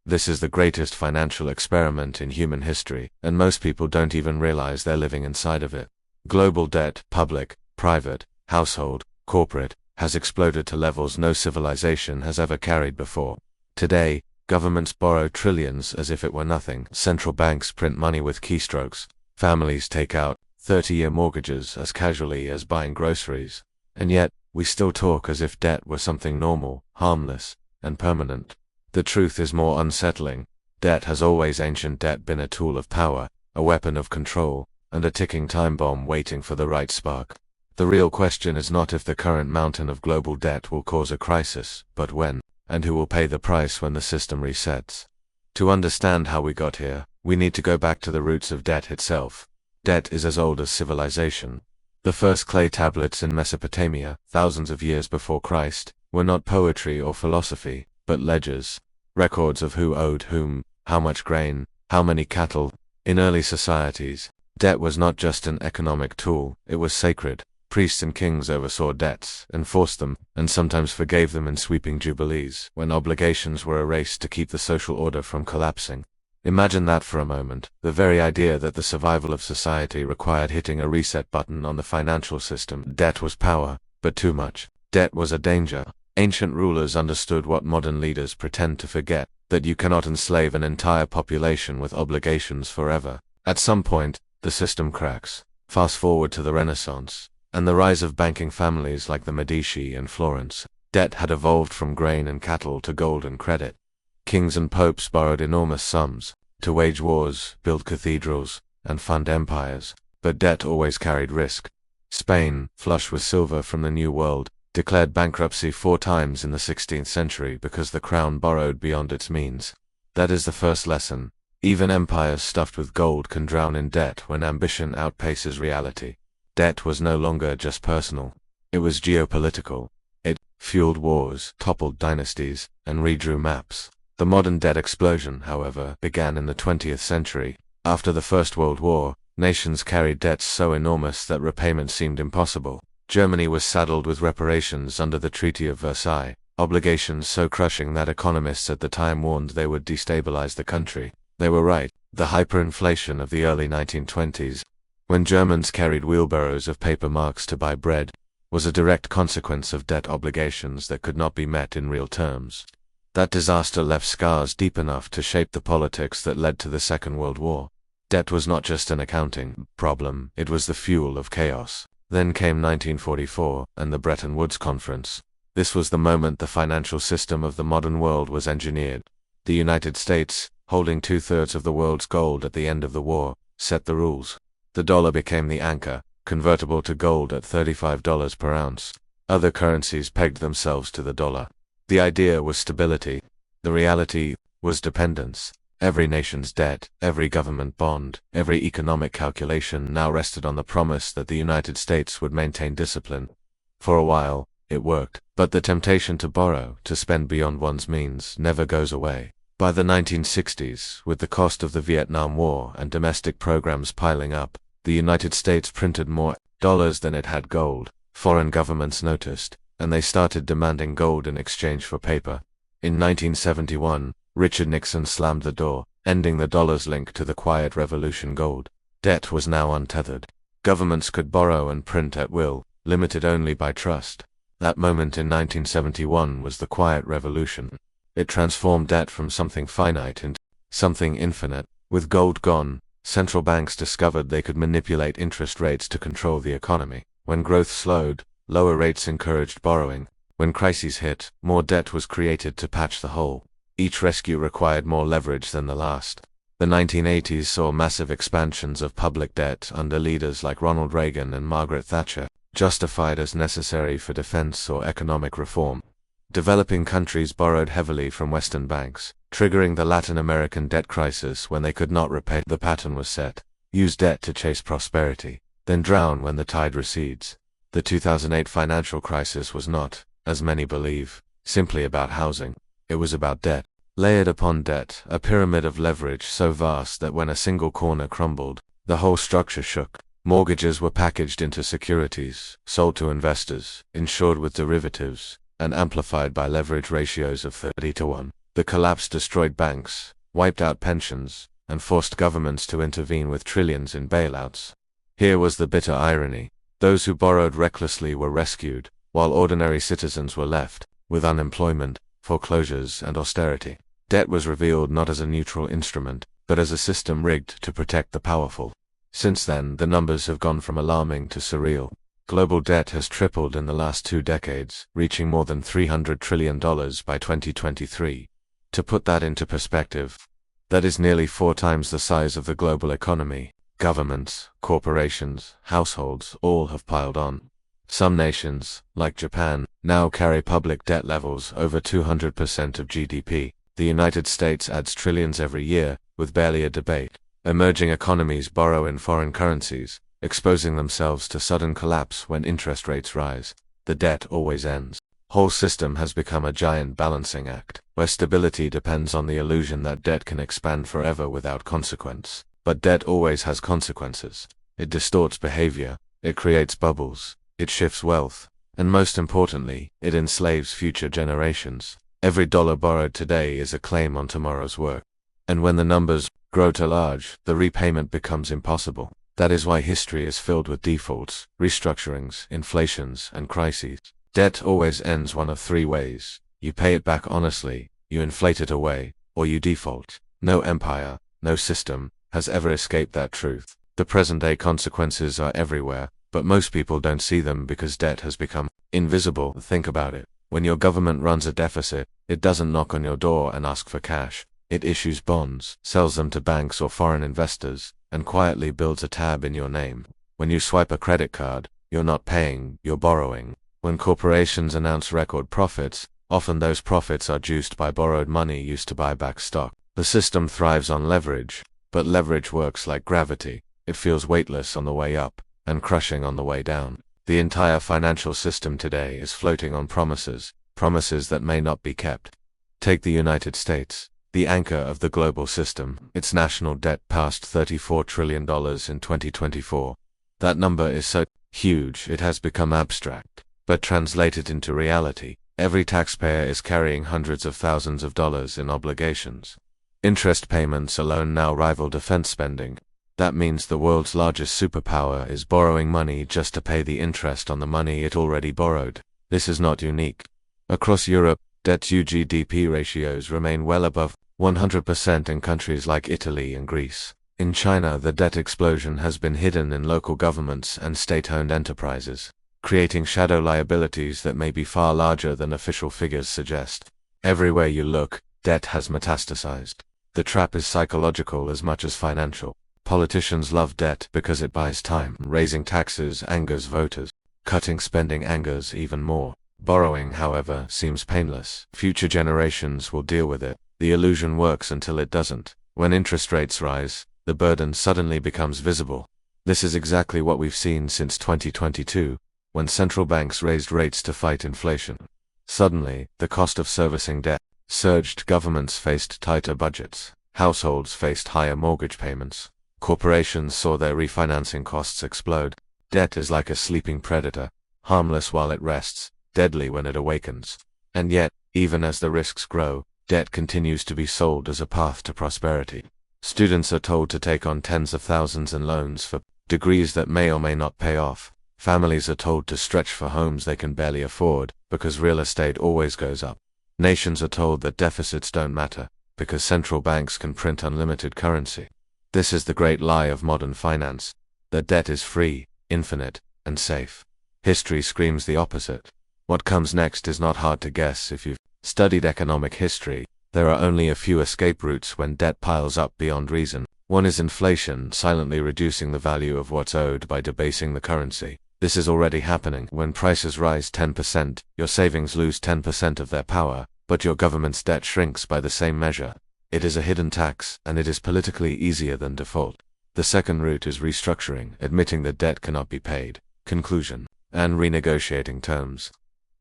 This is the greatest financial experiment in human history, and most people don't even realize they're living inside of it. Global debt, public, private, household, corporate, has exploded to levels no civilization has ever carried before. Today, governments borrow trillions as if it were nothing. Central banks print money with keystrokes. Families take out 30-year mortgages as casually as buying groceries. And yet, we still talk as if debt were something normal, harmless, and permanent. The truth is more unsettling. Debt has always ancient debt been a tool of power, a weapon of control, and a ticking time bomb waiting for the right spark. The real question is not if the current mountain of global debt will cause a crisis, but when, and who will pay the price when the system resets. To understand how we got here, we need to go back to the roots of debt itself. Debt is as old as civilization. The first clay tablets in Mesopotamia, thousands of years before Christ, were not poetry or philosophy, but ledgers, records of who owed whom, how much grain, how many cattle. In early societies, debt was not just an economic tool, it was sacred. Priests and kings oversaw debts, enforced them, and sometimes forgave them in sweeping jubilees, when obligations were erased to keep the social order from collapsing. Imagine that for a moment, the very idea that the survival of society required hitting a reset button on the financial system. Debt was power, but too much. Debt was a danger. Ancient rulers understood what modern leaders pretend to forget, that you cannot enslave an entire population with obligations forever. At some point, the system cracks. Fast forward to the Renaissance, and the rise of banking families like the Medici and Florence. Debt had evolved from grain and cattle to gold and credit. Kings and popes borrowed enormous sums to wage wars, build cathedrals, and fund empires, but debt always carried risk. Spain, flush with silver from the New World, declared bankruptcy 4 times in the 16th century because the crown borrowed beyond its means. That is the first lesson. Even empires stuffed with gold can drown in debt when ambition outpaces reality. Debt was no longer just personal. It was geopolitical. It fueled wars, toppled dynasties, and redrew maps. The modern debt explosion, however, began in the 20th century. After the First World War, nations carried debts so enormous that repayment seemed impossible. Germany was saddled with reparations under the Treaty of Versailles, obligations so crushing that economists at the time warned they would destabilize the country. They were right. The hyperinflation of the early 1920s, when Germans carried wheelbarrows of paper marks to buy bread, was a direct consequence of debt obligations that could not be met in real terms. That disaster left scars deep enough to shape the politics that led to the Second World War. Debt was not just an accounting problem, it was the fuel of chaos. Then came 1944 and the Bretton Woods Conference. This was the moment the financial system of the modern world was engineered. The United States, holding 2/3 of the world's gold at the end of the war, set the rules. The dollar became the anchor, convertible to gold at $35 per ounce. Other currencies pegged themselves to the dollar. The idea was stability. The reality was dependence. Every nation's debt, every government bond, every economic calculation now rested on the promise that the United States would maintain discipline. For a while, it worked, but the temptation to borrow, to spend beyond one's means, never goes away. By the 1960s, with the cost of the Vietnam War and domestic programs piling up, the United States printed more dollars than it had gold. Foreign governments noticed, and they started demanding gold in exchange for paper. In 1971, Richard Nixon slammed the door, ending the dollar's link to the quiet revolution gold. Debt was now untethered. Governments could borrow and print at will, limited only by trust. That moment in 1971 was the quiet revolution. It transformed debt from something finite into something infinite. With gold gone, central banks discovered they could manipulate interest rates to control the economy. When growth slowed, lower rates encouraged borrowing. When crises hit, more debt was created to patch the hole. Each rescue required more leverage than the last. The 1980s saw massive expansions of public debt under leaders like Ronald Reagan and Margaret Thatcher, justified as necessary for defense or economic reform. Developing countries borrowed heavily from Western banks, triggering the Latin American debt crisis when they could not repay. The pattern was set. Use debt to chase prosperity, then drown when the tide recedes. The 2008 financial crisis was not, as many believe, simply about housing. It was about debt. Layered upon debt, a pyramid of leverage so vast that when a single corner crumbled, the whole structure shook. Mortgages were packaged into securities, sold to investors, insured with derivatives, and amplified by leverage ratios of 30 to 1. The collapse destroyed banks, wiped out pensions, and forced governments to intervene with trillions in bailouts. Here was the bitter irony. Those who borrowed recklessly were rescued, while ordinary citizens were left with unemployment, foreclosures, and austerity. Debt was revealed not as a neutral instrument, but as a system rigged to protect the powerful. Since then, the numbers have gone from alarming to surreal. Global debt has tripled in the last 2 decades, reaching more than $300 trillion by 2023. To put that into perspective, that is nearly 4 times the size of the global economy. Governments, corporations, households, all have piled on. Some nations, like Japan, now carry public debt levels over 200% of GDP. The United States adds trillions every year, with barely a debate. Emerging economies borrow in foreign currencies, exposing themselves to sudden collapse when interest rates rise. The debt always ends. Whole system has become a giant balancing act, where stability depends on the illusion that debt can expand forever without consequence. But debt always has consequences. It distorts behavior, it creates bubbles, it shifts wealth, and most importantly, it enslaves future generations. Every dollar borrowed today is a claim on tomorrow's work. And when the numbers grow too large, the repayment becomes impossible. That is why history is filled with defaults, restructurings, inflations, and crises. Debt always ends one of 3 ways. You pay it back honestly, you inflate it away, or you default. No empire, no system, has ever escaped that truth. The present-day consequences are everywhere, but most people don't see them because debt has become invisible. Think about it. When your government runs a deficit, it doesn't knock on your door and ask for cash. It issues bonds, sells them to banks or foreign investors, and quietly builds a tab in your name. When you swipe a credit card, you're not paying, you're borrowing. When corporations announce record profits, often those profits are juiced by borrowed money used to buy back stock. The system thrives on leverage, but leverage works like gravity. It feels weightless on the way up, and crushing on the way down. The entire financial system today is floating on promises that may not be kept. Take the United States, the anchor of the global system. Its national debt passed $34 trillion in 2024. That number is so huge it has become abstract. But translated into reality, every taxpayer is carrying hundreds of thousands of dollars in obligations. Interest payments alone now rival defense spending. That means the world's largest superpower is borrowing money just to pay the interest on the money it already borrowed. This is not unique. Across Europe, debt-to-GDP ratios remain well above 100% in countries like Italy and Greece. In China, the debt explosion has been hidden in local governments and state-owned enterprises, creating shadow liabilities that may be far larger than official figures suggest. Everywhere you look, debt has metastasized. The trap is psychological as much as financial. Politicians love debt because it buys time. Raising taxes angers voters. Cutting spending angers even more. Borrowing, however, seems painless. Future generations will deal with it. The illusion works until it doesn't. When interest rates rise, the burden suddenly becomes visible. This is exactly what we've seen since 2022, when central banks raised rates to fight inflation. Suddenly, the cost of servicing debt surged. Governments faced tighter budgets. Households faced higher mortgage payments. Corporations saw their refinancing costs explode. Debt is like a sleeping predator, harmless while it rests, deadly when it awakens. And yet, even as the risks grow, debt continues to be sold as a path to prosperity. Students are told to take on tens of thousands in loans for degrees that may or may not pay off. Families are told to stretch for homes they can barely afford, because real estate always goes up. Nations are told that deficits don't matter, because central banks can print unlimited currency. This is the great lie of modern finance, that debt is free, infinite, and safe. History screams the opposite. What comes next is not hard to guess if you've studied economic history. There are only a few escape routes when debt piles up beyond reason. One is inflation, silently reducing the value of what's owed by debasing the currency. This is already happening. When prices rise 10%, your savings lose 10% of their power, but your government's debt shrinks by the same measure. It is a hidden tax, and it is politically easier than default. The second route is restructuring, admitting that debt cannot be paid, conclusion, and renegotiating terms.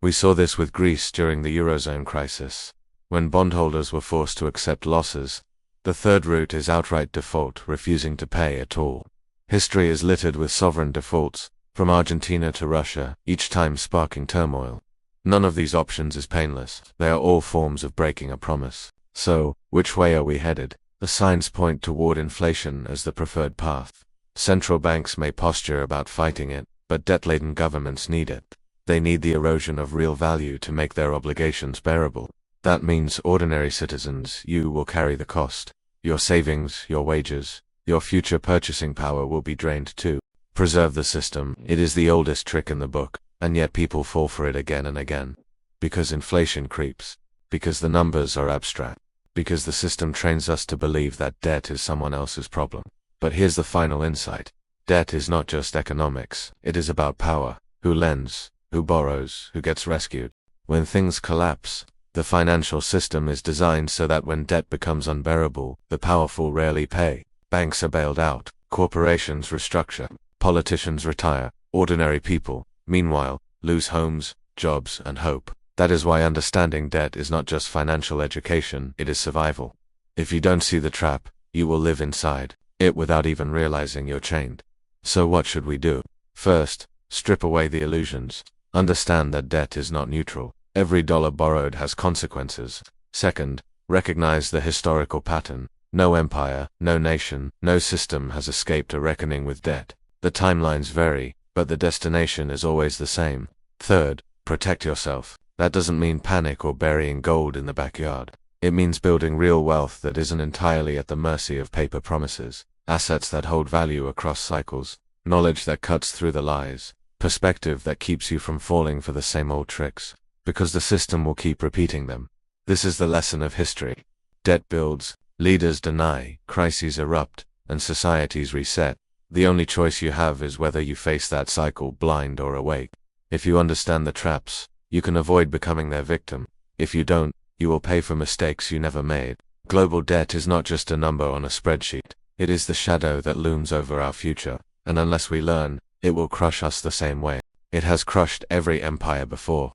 We saw this with Greece during the Eurozone crisis, when bondholders were forced to accept losses. The third route is outright default, refusing to pay at all. History is littered with sovereign defaults, from Argentina to Russia, each time sparking turmoil. None of these options is painless. They are all forms of breaking a promise. So, which way are we headed? The signs point toward inflation as the preferred path. Central banks may posture about fighting it, but debt-laden governments need it. They need the erosion of real value to make their obligations bearable. That means ordinary citizens, you will carry the cost. Your savings, your wages, your future purchasing power will be drained too. Preserve the system. It is the oldest trick in the book, and yet people fall for it again and again. Because inflation creeps. Because the numbers are abstract. Because the system trains us to believe that debt is someone else's problem. But here's the final insight. Debt is not just economics. It is about power. Who lends? Who borrows? Who gets rescued? When things collapse, the financial system is designed so that when debt becomes unbearable, the powerful rarely pay. Banks are bailed out. Corporations restructure. Politicians retire. Ordinary people, meanwhile, lose homes, jobs, and hope. That is why understanding debt is not just financial education, it is survival. If you don't see the trap, you will live inside it without even realizing you're chained. So what should we do? First, strip away the illusions. Understand that debt is not neutral. Every dollar borrowed has consequences. Second, recognize the historical pattern. No empire, no nation, no system has escaped a reckoning with debt. The timelines vary, but the destination is always the same. Third, protect yourself. That doesn't mean panic or burying gold in the backyard. It means building real wealth that isn't entirely at the mercy of paper promises. Assets that hold value across cycles. Knowledge that cuts through the lies. Perspective that keeps you from falling for the same old tricks. Because the system will keep repeating them. This is the lesson of history. Debt builds, leaders deny, crises erupt, and societies reset. The only choice you have is whether you face that cycle blind or awake. If you understand the traps, you can avoid becoming their victim. If you don't, you will pay for mistakes you never made. Global debt is not just a number on a spreadsheet. It is the shadow that looms over our future, and unless we learn, it will crush us the same way. It has crushed every empire before.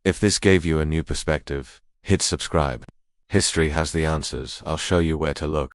If this gave you a new perspective, hit subscribe. History has the answers. I'll show you where to look.